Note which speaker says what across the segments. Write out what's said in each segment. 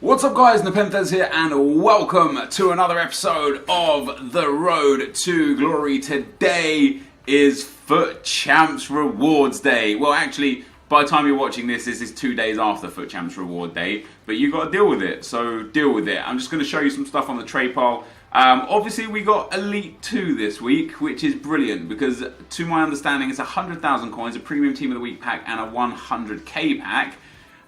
Speaker 1: What's up guys, NepentheZ here and welcome to another episode of The Road to Glory. Today is Foot Champs Rewards Day. Well actually, by the time you're watching this is 2 days after Foot Champs Reward Day, but you got to deal with it, so deal with it. I'm just going to show you some stuff on the trade pile. Obviously we got Elite 2 this week, which is brilliant because to my understanding it's 100,000 coins, a Premium Team of the Week pack and a 100k pack.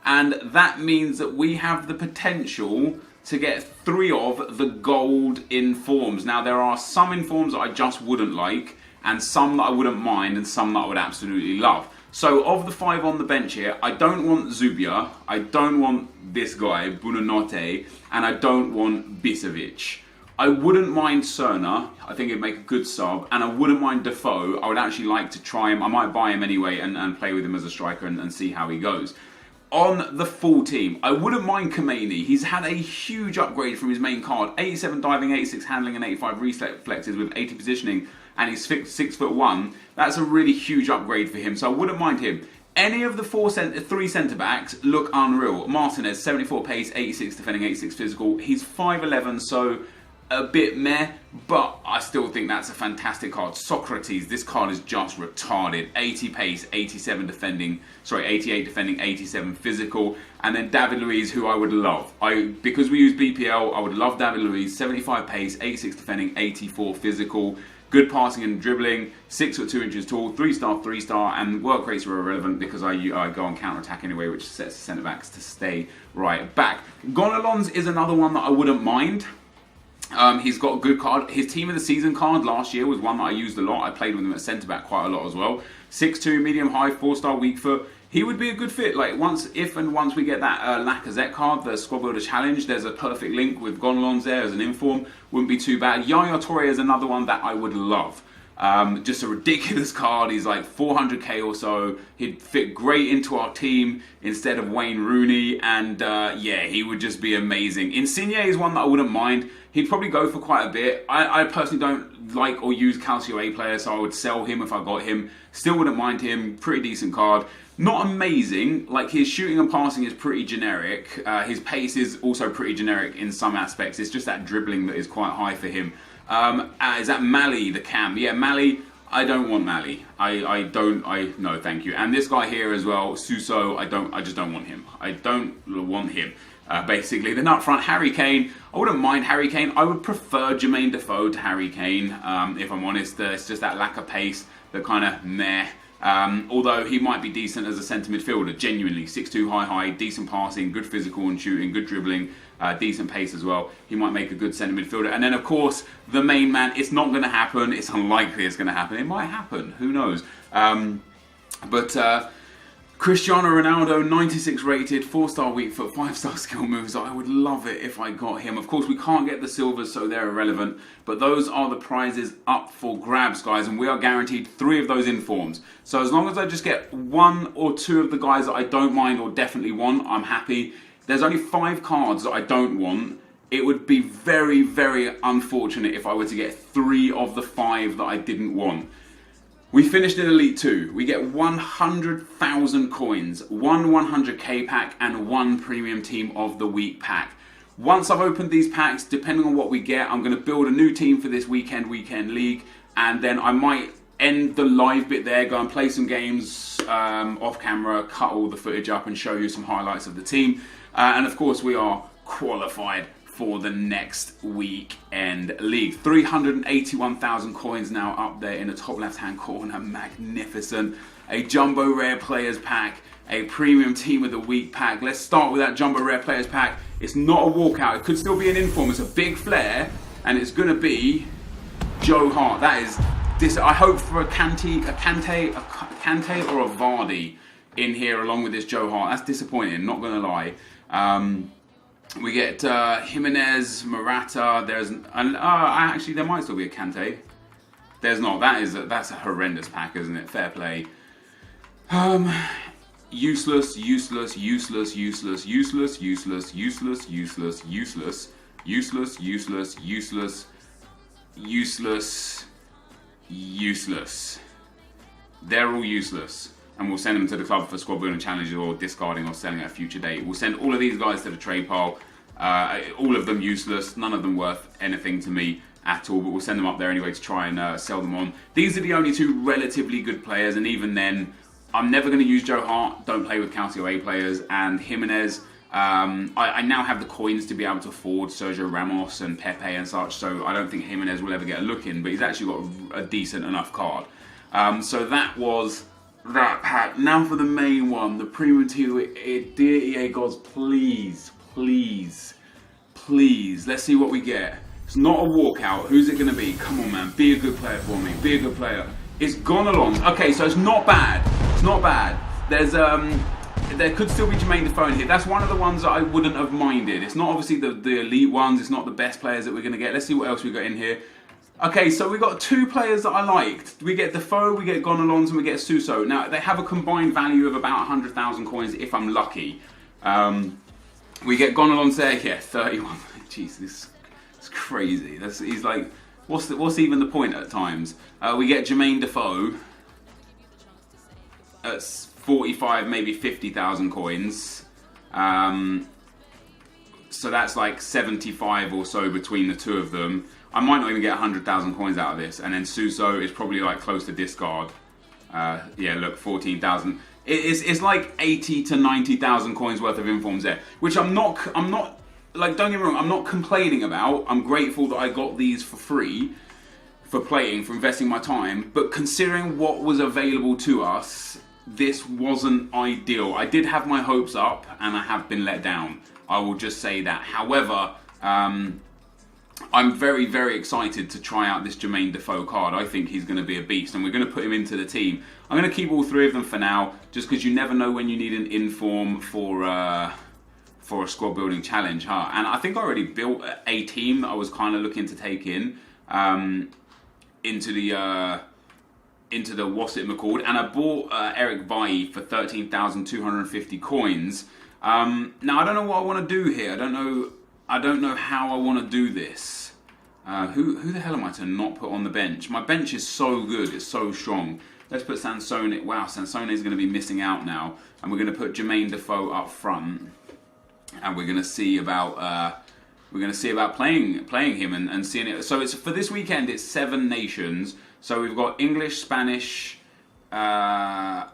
Speaker 1: And that means that we have the potential to get 3 of the gold informs. Now there are some informs that I just wouldn't like, and some that I wouldn't mind, and some that I would absolutely love. So of the 5 on the bench here, I don't want Zubia, I don't want this guy, Buonanotte, and I don't want Bisevic. I wouldn't mind Cerna, I think it'd make a good sub, and I wouldn't mind Defoe. I would actually like to try him, I might buy him anyway and play with him as a striker and see how he goes. On the full team, I wouldn't mind Kameni. He's had a huge upgrade from his main card. 87 diving, 86 handling and 85 reflexes with 80 positioning, and he's 6'1". That's a really huge upgrade for him, so I wouldn't mind him. Any of the 3 centre-backs look unreal. Martinez, 74 pace, 86 defending, 86 physical. He's 5'11", so a bit meh, but I still think that's a fantastic card. Socrates, this card is just retarded. 80 pace, 88 defending, 87 physical. And then David Luiz, who I would love. Because we use BPL, I would love David Luiz. 75 pace, 86 defending, 84 physical. Good passing and dribbling, 6'2" tall, 3-star, and work rates are irrelevant because I go on counter-attack anyway, which sets the centre-backs to stay right back. Gonalons is another one that I wouldn't mind. He's got a good card. His team of the season card last year was one that I used a lot. I played with him at centre-back quite a lot as well. 6'2", medium-high, 4-star weak foot. He would be a good fit. Like once we get that Lacazette card, the Squad Builder Challenge, there's a perfect link with Gonalons there as an inform. Wouldn't be too bad. Yaya Toure is another one that I would love. Just a ridiculous card. He's like 400k or so. He'd fit great into our team instead of Wayne Rooney, and yeah, he would just be amazing. Insigne is one that I wouldn't mind. He'd probably go for quite a bit. I personally don't like or use Calcio A players, so I would sell him if I got him. Still wouldn't mind him. Pretty decent card. Not amazing. Like his shooting and passing is pretty generic. His pace is also pretty generic in some aspects. It's just that dribbling that is quite high for him. Is that Mali, the cam? Yeah, Mali. I don't want Mali. No, thank you. And this guy here as well, Suso. I just don't want him. I don't want him. Basically, then up front, Harry Kane. I wouldn't mind Harry Kane. I would prefer Jermaine Defoe to Harry Kane. If I'm honest, it's just that lack of pace that kind of meh. Although he might be decent as a centre midfielder, genuinely 6'2", high, decent passing, good physical and shooting, good dribbling, decent pace as well. He might make a good centre midfielder. And then of course the main man. It's not going to happen. It's unlikely it's going to happen. It might happen. Who knows? Cristiano Ronaldo, 96 rated, 4-star weak foot, 5-star skill moves. I would love it if I got him. Of course, we can't get the silvers, so they're irrelevant. But those are the prizes up for grabs, guys. And we are guaranteed 3 of those informs. So as long as I just get 1 or 2 of the guys that I don't mind or definitely want, I'm happy. There's only 5 cards that I don't want. It would be very, very unfortunate if I were to get 3 of the 5 that I didn't want. We finished in Elite 2. We get 100,000 coins, 1 100k pack, and 1 Premium Team of the Week pack. Once I've opened these packs, depending on what we get, I'm going to build a new team for this weekend league, and then I might end the live bit there, go and play some games off camera, cut all the footage up and show you some highlights of the team. And of course we are qualified for the next weekend league. 381,000 coins now up there in the top left hand corner. Magnificent. A jumbo rare players pack, a Premium Team of the Week pack. Let's start with that jumbo rare players pack. It's not a walkout. It could still be an inform. It's a big flare, and it's going to be Joe Hart. That is this. I hope for a Kante or a Vardy in here along with this Joe Hart. That's disappointing. Not going to lie. We get Jimenez, Morata. There's actually there might still be a Kante. There's not. That's a horrendous pack, isn't it? Fair play. Useless. They're all useless. And we'll send them to the club for squad building challenges or discarding or selling at a future date. We'll send all of these guys to the trade pile. All of them useless, none of them worth anything to me at all, but we'll send them up there anyway to try and sell them on. These are the only two relatively good players, and even then, I'm never going to use Joe Hart, don't play with County away players, and Jimenez. I now have the coins to be able to afford Sergio Ramos and Pepe and such, so I don't think Jimenez will ever get a look in, but he's actually got a decent enough card. So that was that pack. Now for the main one, the Premium Tier. Dear EA gods, please, please, please, let's see what we get. It's not a walkout. Who's it going to be? Come on, man. Be a good player for me. Be a good player. It's gone along. Okay, so it's not bad. It's not bad. There's there could still be Jermaine Defoe in here. That's one of the ones that I wouldn't have minded. It's not obviously the elite ones. It's not the best players that we're going to get. Let's see what else we got in here. Okay, so we got two players that I liked. We get Defoe, we get Gonalons, and we get Suso. Now, they have a combined value of about 100,000 coins if I'm lucky. We get Gonalons there. Yeah, 31. Jeez, this is crazy. He's like, what's even the point at times? We get Jermaine Defoe at 45, maybe 50,000 coins. So that's like 75 or so between the two of them. I might not even get 100,000 coins out of this. And then Suso is probably like close to discard. Yeah, look, 14,000. It's like 80 to 90,000 coins worth of informs there, which I'm not like, don't get me wrong, I'm not complaining about. I'm grateful that I got these for free for playing, for investing my time. But considering what was available to us, this wasn't ideal. I did have my hopes up and I have been let down. I will just say that. However, I'm very, very excited to try out this Jermaine Defoe card. I think he's going to be a beast, and we're going to put him into the team. I'm going to keep all three of them for now, just because you never know when you need an inform for a squad building challenge, huh? And I think I already built a team that I was kind of looking to take in into the what's it called, and I bought Eric Bailly for 13,250 coins. Now I don't know what I want to do here. I don't know how I want to do this. Who the hell am I to not put on the bench? My bench is so good, it's so strong. Let's put Sansone. Wow, Sansone is going to be missing out now, and we're going to put Jermaine Defoe up front, and we're going to see about playing him and seeing it. So it's for this weekend. It's 7 nations. So we've got English, Spanish. I'm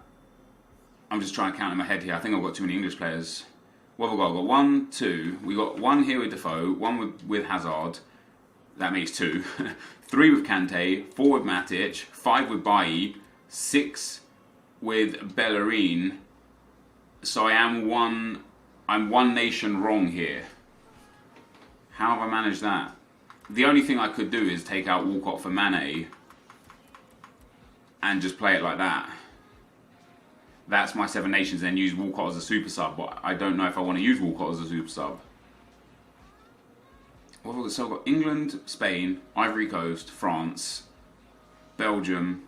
Speaker 1: just trying to count in my head here. I think I've got too many English players. What have we got? I've got 1, 2. We got 1 here with Defoe, 1 with Hazard. That makes 2. 3 with Kante, 4 with Matic, 5 with Bailly, 6 with Bellerin. So I'm one nation wrong here. How have I managed that? The only thing I could do is take out Walcott for Mane and just play it like that. That's my 7 nations, then use Walcott as a super sub, but I don't know if I want to use Walcott as a super sub. What have I got? So I've got England, Spain, Ivory Coast, France, Belgium,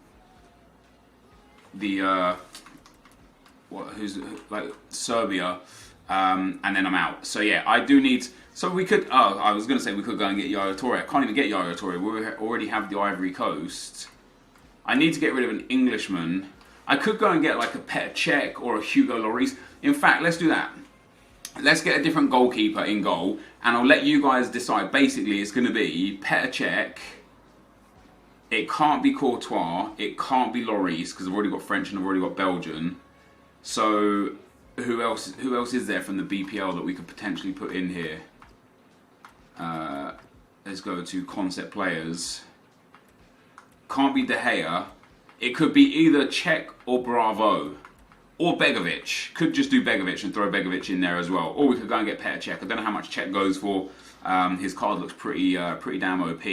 Speaker 1: Serbia, and then I'm out. So yeah, I do need. So we could. Oh, I was going to say we could go and get Yaya Toure. I can't even get Yaya Toure. We already have the Ivory Coast. I need to get rid of an Englishman. I could go and get like a Petr Cech or a Hugo Lloris. In fact, let's do that. Let's get a different goalkeeper in goal, and I'll let you guys decide. Basically, it's going to be Petr Cech. It can't be Courtois. It can't be Lloris because I've already got French and I've already got Belgian. So who else is there from the BPL that we could potentially put in here? Let's go to concept players. Can't be De Gea. It could be either Cech or Bravo. Or Begovic. Could just do Begovic and throw Begovic in there as well. Or we could go and get Petr Cech. I don't know how much Cech goes for. His card looks pretty damn OP.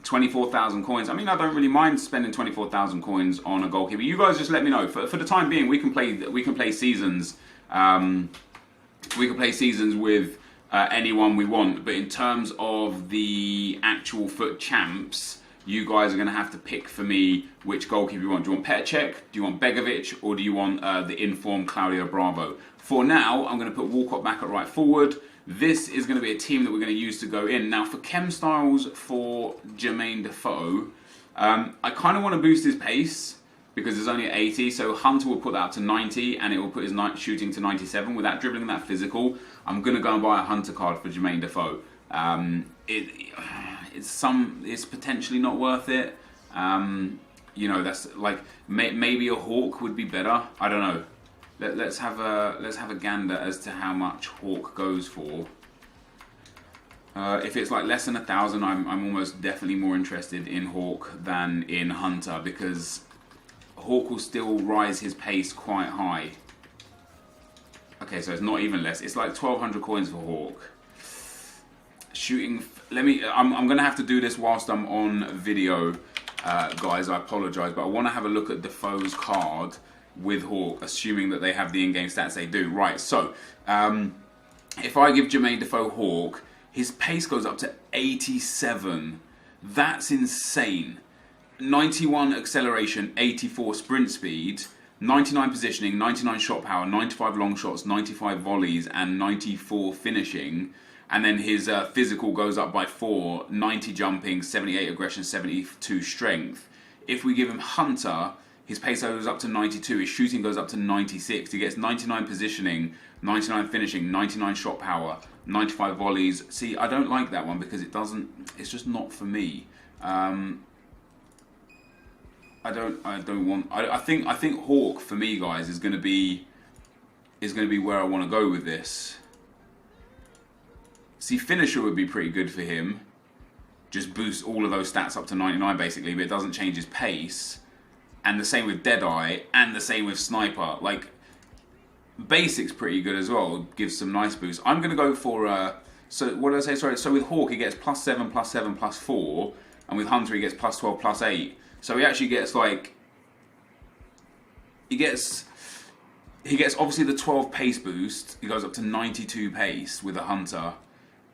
Speaker 1: 24,000 coins. I mean, I don't really mind spending 24,000 coins on a goalkeeper. You guys just let me know. For the time being, we can play seasons. We can play seasons with anyone we want. But in terms of the actual FUT champs, you guys are going to have to pick for me which goalkeeper you want. Do you want Petr Cech? Do you want Begovic? Or do you want the informed Claudio Bravo? For now, I'm going to put Walcott back at right forward. This is going to be a team that we're going to use to go in. Now, for chem styles for Jermaine Defoe, I kind of want to boost his pace. because it's only at 80. So Hunter will put that up to 90, and it will put his shooting to 97. With that dribbling and that physical, I'm going to go and buy a Hunter card for Jermaine Defoe. It's potentially not worth it. You know, that's like maybe a Hawk would be better. I don't know. Let's have a gander as to how much Hawk goes for. If it's like less than 1,000, I'm almost definitely more interested in Hawk than in Hunter, because Hawk will still rise his pace quite high. Okay, so it's not even less. It's like 1,200 coins for Hawk. Shooting. I'm gonna have to do this whilst I'm on video, guys. I apologise, but I want to have a look at Defoe's card with Hawk, assuming that they have the in-game stats. They do. Right. So, if I give Jermaine Defoe Hawk, his pace goes up to 87. That's insane. 91 acceleration, 84 sprint speed, 99 positioning, 99 shot power, 95 long shots, 95 volleys, and 94 finishing. And then his physical goes up by 4, 90 jumping, 78 aggression, 72 strength. If we give him Hunter, his pace goes up to 92, his shooting goes up to 96. He gets 99 positioning, 99 finishing, 99 shot power, 95 volleys. See, I don't like that one because it's just not for me. I think Hawk for me, guys, is going to be where I want to go with this. See, finisher would be pretty good for him. Just boost all of those stats up to 99 basically, but it doesn't change his pace. And the same with Deadeye, and the same with Sniper. Like, basic's pretty good as well. Gives some nice boosts. I'm going to go for, so what did I say? Sorry. So with Hawk, he gets +7, +7, +4. And with Hunter, he gets +12, +8. So he actually gets like, he gets obviously the 12 pace boost. He goes up to 92 pace with a Hunter.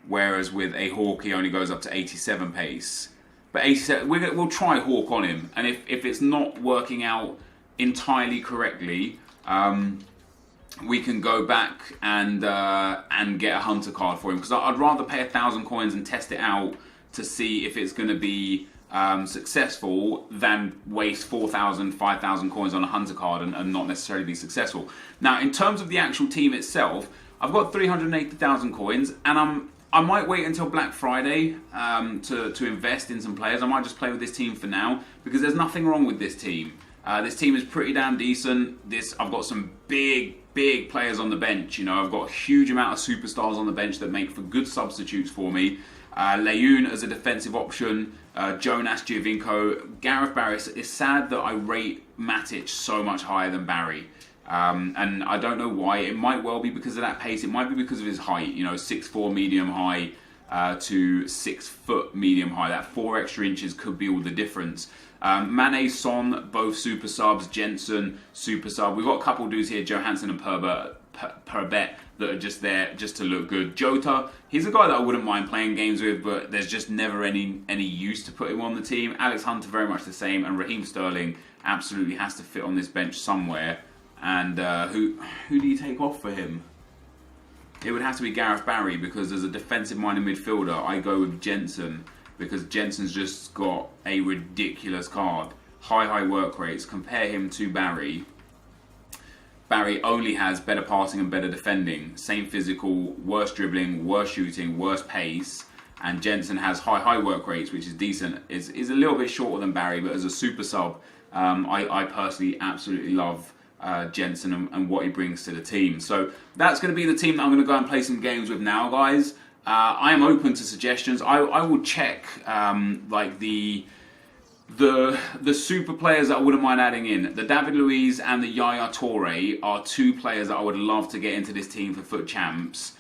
Speaker 1: Whereas with a Hawk, he only goes up to 87 pace. But 87, we'll try Hawk on him. And if it's not working out entirely correctly, we can go back and get a Hunter card for him. Because I'd rather pay 1,000 coins and test it out to see if it's going to be successful than waste 4,000, 5,000 coins on a Hunter card and not necessarily be successful. Now, in terms of the actual team itself, I've got 380,000 coins, and I might wait until Black Friday to invest in some players. I might just play with this team for now, because there's nothing wrong with this team. This team is pretty damn decent. I've got some big players on the bench. You know, I've got a huge amount of superstars on the bench that make for good substitutes for me. Leyoun as a defensive option, Jonas, Giovinco, Gareth Barry. It's sad that I rate Matic so much higher than Barry. And I don't know why. It might well be because of that pace. It might be because of his height. You know, 6'4" medium high to 6 foot medium high. That 4 extra inches could be all the difference. Mane, Son, both super subs. Jensen, super sub. We've got a couple dudes here, Johansson and Perbet, that are just there just to look good. Jota, he's a guy that I wouldn't mind playing games with, but there's just never any use to put him on the team. Alex Hunter, very much the same. And Raheem Sterling absolutely has to fit on this bench somewhere. And who do you take off for him? It would have to be Gareth Barry, because as a defensive-minded midfielder, I go with Jensen, because Jensen's just got a ridiculous card. High work rates. Compare him to Barry. Barry only has better passing and better defending. Same physical, worse dribbling, worse shooting, worse pace. And Jensen has high work rates, which is decent. Is a little bit shorter than Barry, but as a super sub, I personally absolutely love Jensen and what he brings to the team. So that's going to be the team that I'm going to go and play some games with now, guys. I am open to suggestions. I will check like the super players that I wouldn't mind adding in. The David Luiz and the Yaya Toure are 2 players that I would love to get into this team for Foot Champs.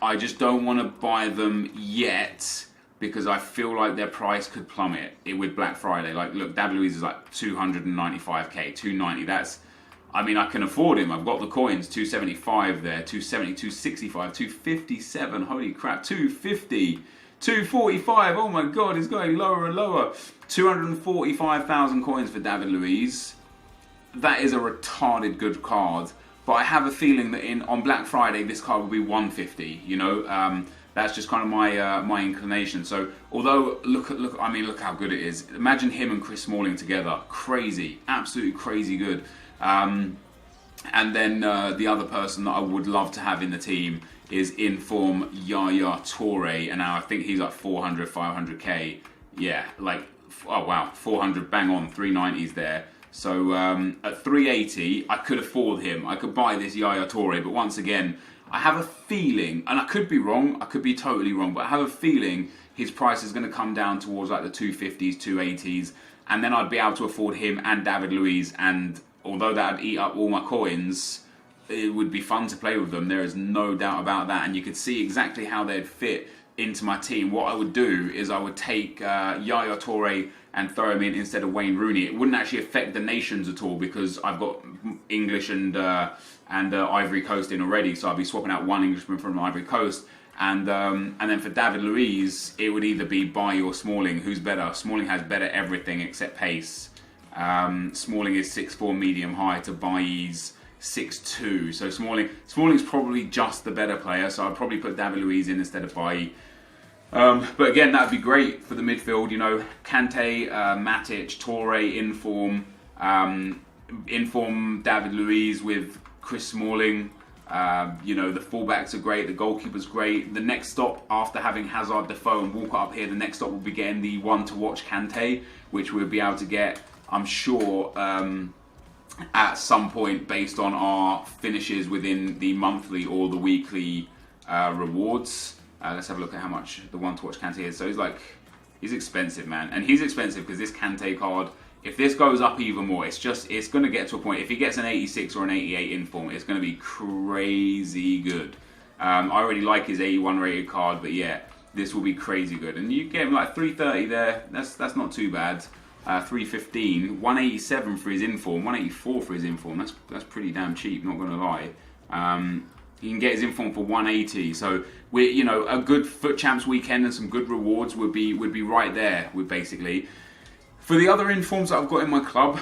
Speaker 1: I just don't want to buy them yet, because I feel like their price could plummet with Black Friday. Like, look, David Luiz is like 295k, 290. That's, I mean, I can afford him. I've got the coins. 275 there, 270, 265, 257. Holy crap, 250, 245. Oh my God, it's going lower and lower. 245,000 coins for David Luiz. That is a retarded good card. But I have a feeling that on Black Friday, this card will be 150. You know, That's just kind of my inclination. So although look how good it is. Imagine him and Chris Smalling together. Crazy, absolutely crazy good. And then the other person that I would love to have in the team is in-form Yaya Toure, and now I think he's like 400, 500k. Yeah, like, oh wow, 400, bang on, 390s there. So at 380, I could afford him. I could buy this Yaya Toure, but once again, I have a feeling, and I could be wrong, I could be totally wrong, but I have a feeling his price is going to come down towards like the 250s, 280s, and then I'd be able to afford him and David Luiz, and although that'd eat up all my coins, it would be fun to play with them. There is no doubt about that, and you could see exactly how they'd fit into my team. What I would do is I would take Yaya Toure and throw him in instead of Wayne Rooney. It wouldn't actually affect the nations at all because I've got English and Ivory Coast in already, so I'd be swapping out one Englishman from Ivory Coast. And then for David Luiz, it would either be Bailly or Smalling. Who's better? Smalling has better everything except pace. Smalling is 6'4" medium high to Bailly's 6'2", so Smalling's probably just the better player, so I'd probably put David Luiz in instead of Bailly. But again, that'd be great for the midfield, you know, Kante, Matic, Toure in form David Luiz with Chris Smalling. You know, the fullbacks are great, the goalkeeper's great. The next stop after having Hazard, Defoe and Walker up here, the next stop will be getting the one to watch Kante, which we'll be able to get, I'm sure, at some point based on our finishes within the monthly or the weekly rewards. Let's have a look at how much the one to watch Kante is. So he's expensive, man, and he's expensive because this Kante card, if this goes up even more, it's going to get to a point. If he gets an 86 or an 88 in form, it's going to be crazy good. I already like his 81 rated card, but yeah, this will be crazy good. And you get him like 330 there. That's not too bad. 315, 187 for his inform, 184 for his inform. That's pretty damn cheap, not gonna lie. He can get his inform for 180. So a good Foot Champs weekend and some good rewards would be right there with basically. For the other informs that I've got in my club,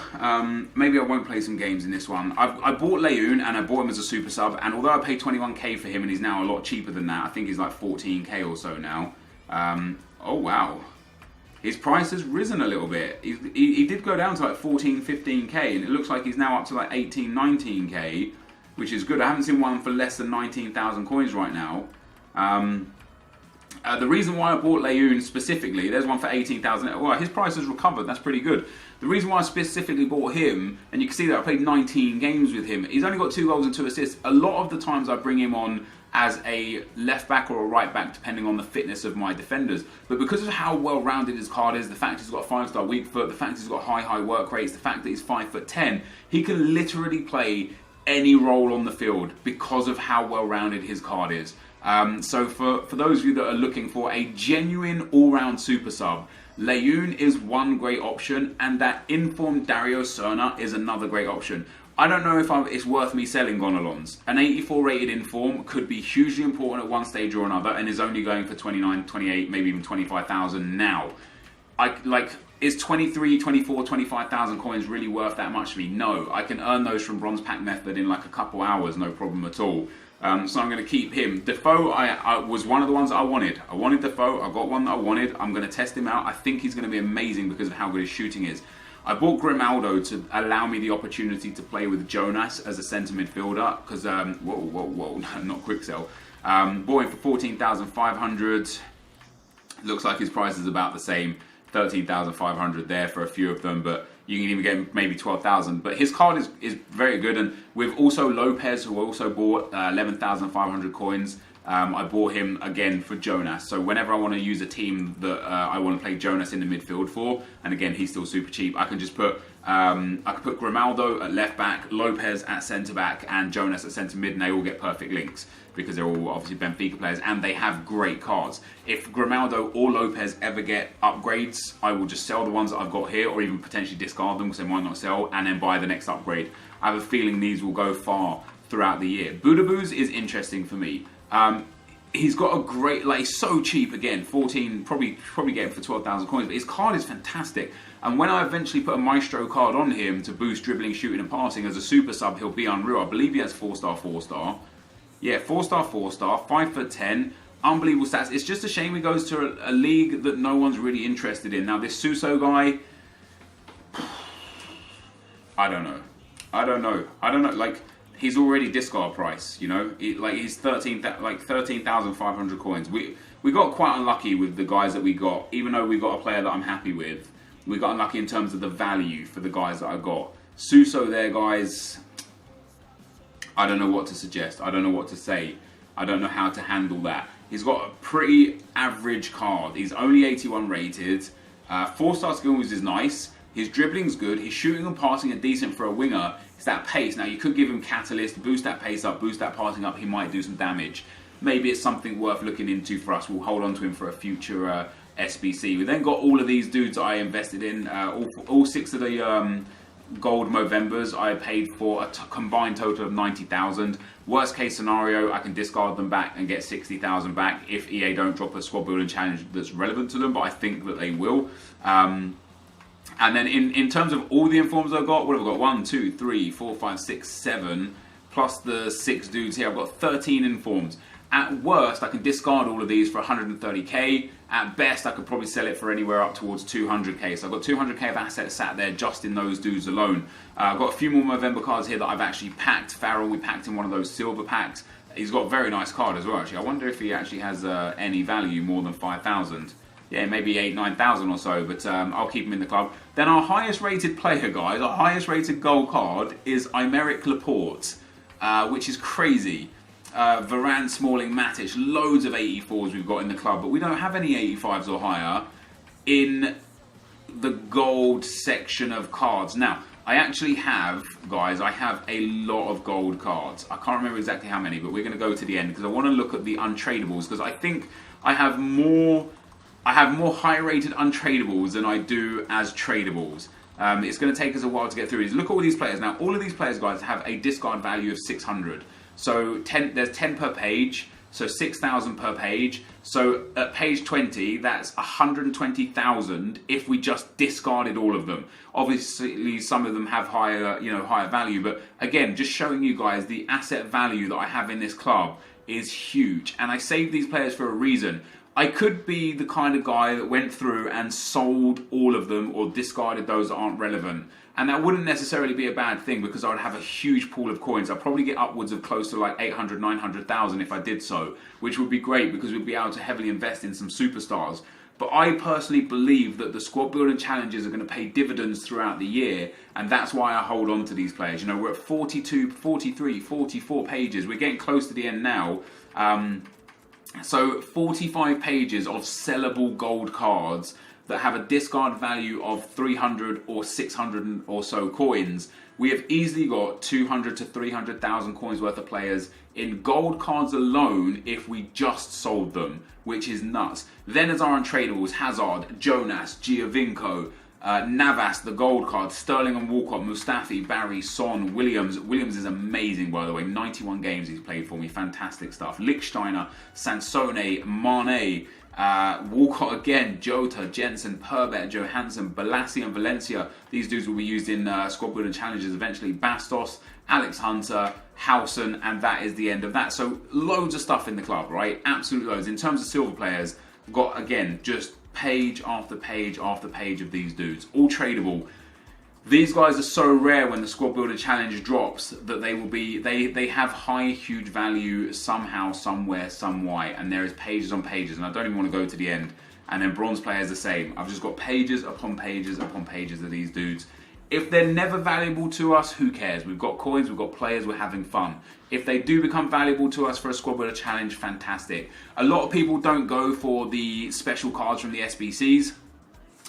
Speaker 1: maybe I won't play some games in this one. I bought Leon and I bought him as a super sub, and although I paid 21k for him and he's now a lot cheaper than that, I think he's like 14k or so now. Oh wow. His price has risen a little bit. He did go down to like 14, 15k, and it looks like he's now up to like 18, 19k, which is good. I haven't seen one for less than 19,000 coins right now. The reason why I bought Leon specifically, there's one for 18,000. Well, his price has recovered. That's pretty good. The reason why I specifically bought him, and you can see that I played 19 games with him, he's only got 2 goals and 2 assists. A lot of the times I bring him on as a left back or a right back, depending on the fitness of my defenders. But because of how well rounded his card is, the fact he's got a 5-star weak foot, the fact he's got high work rates, the fact that he's 5'10", he can literally play any role on the field because of how well rounded his card is. So for those of you that are looking for a genuine all-round super sub, Leon is one great option, and that informed Dario Serna is another great option. I don't know if it's worth me selling Gonalons. An 84 rated inform could be hugely important at one stage or another, and is only going for 29, 28, maybe even 25,000 now. Is 23, 24, 25,000 coins really worth that much to me? No, I can earn those from Bronze Pack Method in like a couple hours, no problem at all. So I'm going to keep him. Defoe I was one of the ones that I wanted. I wanted Defoe, I got one that I wanted. I'm going to test him out. I think he's going to be amazing because of how good his shooting is. I bought Grimaldo to allow me the opportunity to play with Jonas as a centre midfielder, because, whoa, not quick sell. Bought him for 14,500. Looks like his price is about the same, 13,500 there for a few of them, but you can even get maybe 12,000. But his card is very good, and with also Lopez, who also bought 11,500 coins. I bought him again for Jonas. So whenever I want to use a team that I want to play Jonas in the midfield for, and again he's still super cheap, I can just put I could put Grimaldo at left back, Lopez at centre back, and Jonas at centre mid, and they all get perfect links because they're all obviously Benfica players and they have great cards. If Grimaldo or Lopez ever get upgrades, I will just sell the ones that I've got here, or even potentially discard them because they might not sell, and then buy the next upgrade. I have a feeling these will go far throughout the year. Budabuz is interesting for me. He's got a great, he's so cheap again, 14, probably get him for 12,000 coins, but his card is fantastic. And when I eventually put a Maestro card on him to boost dribbling, shooting and passing as a super sub, he'll be unreal. I believe he has 4-star. Yeah, 4-star, 5'10", unbelievable stats. It's just a shame he goes to a league that no one's really interested in. Now, this Suso guy, I don't know. Like, he's already discard price, you know? He's 13,500 coins. We got quite unlucky with the guys that we got. Even though we got a player that I'm happy with, we got unlucky in terms of the value for the guys that I got. Suso there, guys, I don't know what to suggest. I don't know what to say. I don't know how to handle that. He's got a pretty average card. He's only 81 rated. 4-star skills is nice. His dribbling's good. His shooting and passing are decent for a winger. It's that pace. Now, you could give him Catalyst, boost that pace up, boost that passing up. He might do some damage. Maybe it's something worth looking into for us. We'll hold on to him for a future SBC. We then got all of these dudes I invested in. All 6 of the gold Movembers I paid for a combined total of 90,000. Worst case scenario, I can discard them back and get 60,000 back if EA don't drop a squad building challenge that's relevant to them, but I think that they will. And then in terms of all the informs I've got, what have I got? 1, 2, 3, 4, 5, 6, 7, plus the 6 dudes here. I've got 13 informs. At worst, I can discard all of these for 130k. At best, I could probably sell it for anywhere up towards 200k. So I've got 200k of assets sat there just in those dudes alone. I've got a few more Movember cards here that I've actually packed. Farrell, we packed in one of those silver packs. He's got a very nice card as well, actually. I wonder if he actually has any value more than 5,000. Yeah, maybe 8,000, 9,000 or so, but I'll keep him in the club. Then our highest rated player, guys, our highest rated gold card is Aymeric Laporte, which is crazy. Varane, Smalling, Matic, loads of 84s we've got in the club, but we don't have any 85s or higher in the gold section of cards. Now, I actually have, guys, I have a lot of gold cards. I can't remember exactly how many, but we're going to go to the end because I want to look at the untradables, because I think I have more high-rated untradables than I do as tradables. It's going to take us a while to get through these. Look at all these players. Now, all of these players, guys, have a discard value of 600. So there's 10 per page, so 6,000 per page. So at page 20, that's 120,000 if we just discarded all of them. Obviously, some of them have higher value, but again, just showing you guys the asset value that I have in this club is huge. And I saved these players for a reason. I could be the kind of guy that went through and sold all of them or discarded those that aren't relevant. And that wouldn't necessarily be a bad thing because I would have a huge pool of coins. I'd probably get upwards of close to like 800, 900,000 if I did so, which would be great because we'd be able to heavily invest in some superstars. But I personally believe that the squad building challenges are going to pay dividends throughout the year, and that's why I hold on to these players. You know, we're at 42, 43, 44 pages. We're getting close to the end now. So 45 pages of sellable gold cards that have a discard value of 300 or 600 or so coins. We have easily got 200 to 300,000 coins worth of players in gold cards alone if we just sold them, which is nuts. Then as our untradables, Hazard, Jonas, Giovinco, Navas, the gold card, Sterling and Walcott, Mustafi, Barry, Son, Williams. Williams is amazing, by the way. 91 games he's played for me. Fantastic stuff. Lichtsteiner, Sansone, Mane, Walcott again, Jota, Jensen, Perbet, Johansson, Balassi and Valencia. These dudes will be used in squad building challenges eventually. Bastos, Alex Hunter, Howson, and that is the end of that. So loads of stuff in the club, right? Absolute loads. In terms of silver players, we've got, again, just page after page after page of these dudes, all tradable. These guys are so rare when the squad builder challenge drops that they will be, they have high, huge value somehow, somewhere, some way, and there is pages on pages, and I don't even want to go to the end. And then bronze players the same. I've just got pages upon pages upon pages of these dudes. If they're never valuable to us, who cares? We've got coins, we've got players, we're having fun. If they do become valuable to us for a squad builder challenge, fantastic. A lot of people don't go for the special cards from the SBCs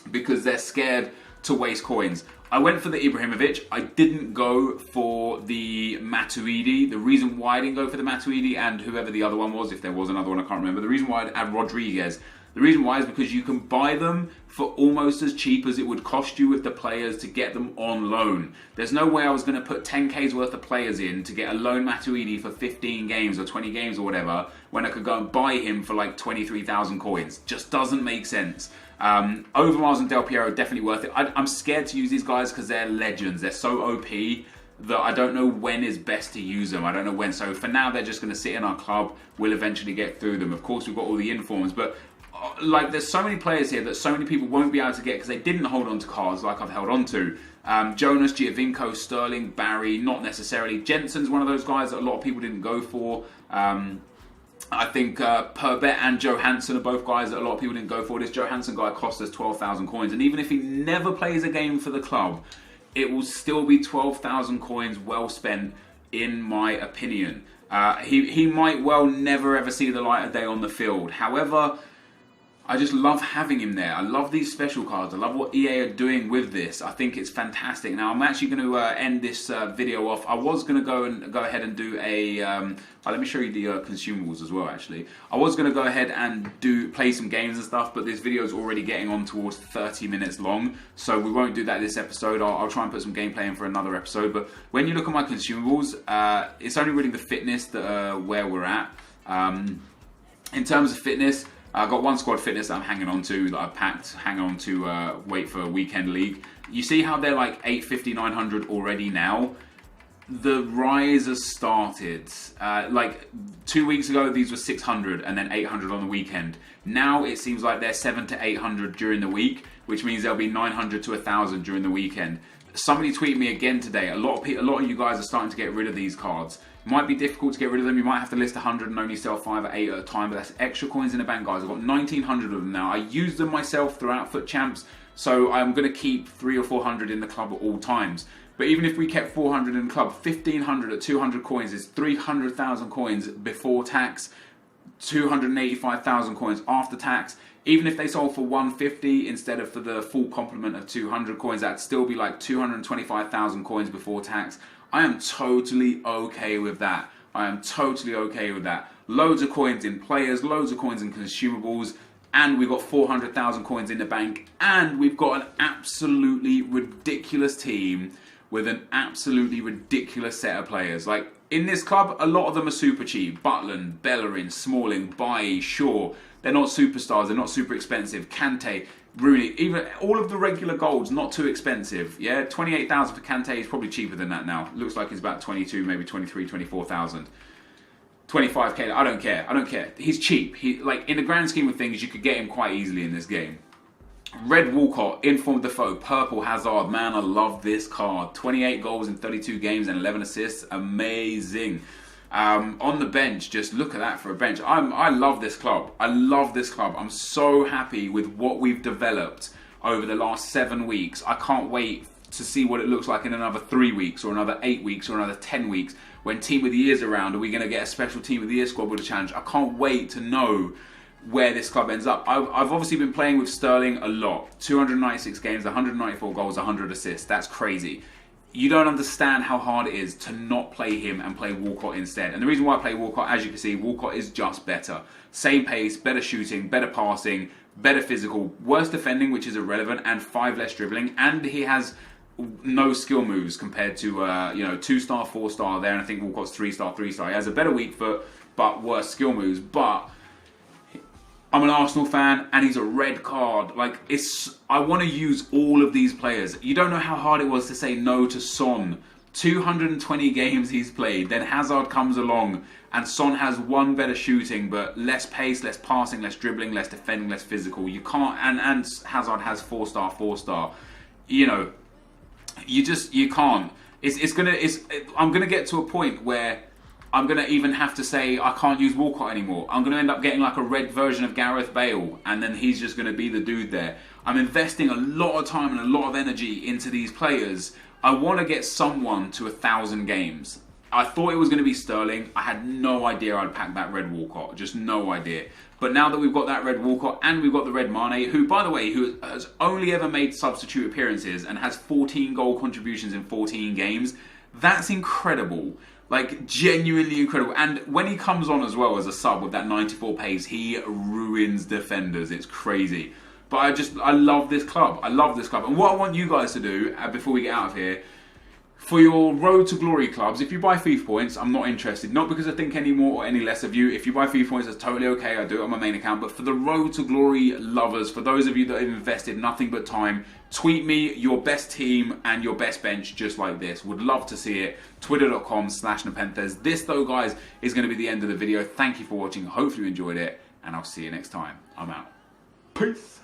Speaker 1: because they're scared to waste coins. I went for the Ibrahimovic. I didn't go for the Matuidi. The reason why I didn't go for the Matuidi and whoever the other one was, if there was another one, I can't remember. The reason why I had Rodriguez. The reason why is because you can buy them for almost as cheap as it would cost you with the players to get them on loan. There's no way I was going to put 10k's worth of players in to get a loan Matuidi for 15 games or 20 games or whatever when I could go and buy him for like 23,000 coins. Just doesn't make sense. Overmars and Del Piero are definitely worth it. I'm scared to use these guys because they're legends. They're so OP. that I don't know when is best to use them. I don't know when. So for now, they're just going to sit in our club. We'll eventually get through them. Of course, we've got all the informs, but like there's so many players here that so many people won't be able to get because they didn't hold on to cards like I've held on to. Jonas, Giovinco, Sterling, Barry, not necessarily. Jensen's one of those guys that a lot of people didn't go for. I think Perbet and Johansson are both guys that a lot of people didn't go for. This Johansson guy cost us 12,000 coins, and even if he never plays a game for the club, it will still be 12,000 coins well spent, in my opinion. He might well never ever see the light of day on the field. However, I just love having him there. I love these special cards. I love what EA are doing with this. I think it's fantastic. Now, I'm actually going to end this video off. I was going to go ahead and do a... let me show you the consumables as well, actually. I was going to go ahead and play some games and stuff, but this video is already getting on towards 30 minutes long, so we won't do that this episode. I'll try and put some gameplay in for another episode, but when you look at my consumables, it's only really the fitness that where we're at. In terms of fitness, I've got one squad fitness that I'm hanging on to, that I've packed, hang on to wait for a weekend league. You see how they're like 850, 900 already now? The rise has started. Like 2 weeks ago, these were 600 and then 800 on the weekend. Now it seems like they're 700 to 800 during the week, which means there'll be 900 to 1,000 during the weekend. Somebody tweeted me again today. A lot of you guys are starting to get rid of these cards. It might be difficult to get rid of them. You might have to list 100 and only sell 5 or 8 at a time, but that's extra coins in the bank, guys. I've got 1,900 of them now. I use them myself throughout FUT Champs, so I'm going to keep 300 or 400 in the club at all times. But even if we kept 400 in the club, 1,500 at 200 coins is 300,000 coins before tax, 285,000 coins after tax. Even if they sold for 150 instead of for the full complement of 200 coins, that'd still be like 225,000 coins before tax. I am totally okay with that. I am totally okay with that. Loads of coins in players, loads of coins in consumables, and we've got 400,000 coins in the bank, and we've got an absolutely ridiculous team with an absolutely ridiculous set of players. Like, in this club, a lot of them are super cheap. Butland, Bellerin, Smalling, Bailly, Shaw. They're not superstars, they're not super expensive. Kante, Rooney, even all of the regular golds, not too expensive. Yeah, 28,000 for Kante is probably cheaper than that now. Looks like it's about 22, maybe 23, 24,000. 25k, I don't care, I don't care. He's cheap. Like, in the grand scheme of things, you could get him quite easily in this game. Red Walcott, Informed Defoe, Purple Hazard. Man, I love this card. 28 goals in 32 games and 11 assists. Amazing. On the bench, just look at that for a bench. I love this club. I love this club. I'm so happy with what we've developed over the last 7 weeks. I can't wait to see what it looks like in another 3 weeks or another 8 weeks or another 10 weeks. When Team of the Year's around, are we going to get a special Team of the Year squad with a challenge? I can't wait to know where this club ends up. I've obviously been playing with Sterling a lot. 296 games, 194 goals, 100 assists. That's crazy. You don't understand how hard it is to not play him and play Walcott instead. And the reason why I play Walcott, as you can see, Walcott is just better. Same pace, better shooting, better passing, better physical, worse defending, which is irrelevant, and 5 less dribbling. And he has no skill moves compared to 2-star, 4-star there, and I think Walcott's 3-star, 3-star. He has a better weak foot, but worse skill moves. But I'm an Arsenal fan, and he's a red card. Like, I want to use all of these players. You don't know how hard it was to say no to Son. 220 games he's played. Then Hazard comes along, and Son has 1 better shooting, but less pace, less passing, less dribbling, less defending, less physical. You can't, and Hazard has 4-star, 4-star. You know, you can't. I'm gonna get to a point where I'm going to even have to say I can't use Walcott anymore. I'm going to end up getting like a red version of Gareth Bale, and then he's just going to be the dude there. I'm investing a lot of time and a lot of energy into these players. I want to get someone to 1,000 games. I thought it was going to be Sterling. I had no idea I'd pack that red Walcott. Just no idea. But now that we've got that red Walcott and we've got the red Mane, who, by the way, who has only ever made substitute appearances and has 14 goal contributions in 14 games, that's incredible. Like, genuinely incredible. And when he comes on as well as a sub with that 94 pace, he ruins defenders. It's crazy. But I love this club. I love this club. And what I want you guys to do, before we get out of here, For your Road to Glory clubs, if you buy FIFA points, I'm not interested. Not because I think any more or any less of you. If you buy FIFA points, that's totally okay. I do it on my main account. But for the Road to Glory lovers, for those of you that have invested nothing but time, tweet me your best team and your best bench just like this. Would love to see it. Twitter.com/NepentheZ. This, though, guys, is going to be the end of the video. Thank you for watching. Hopefully you enjoyed it. And I'll see you next time. I'm out. Peace.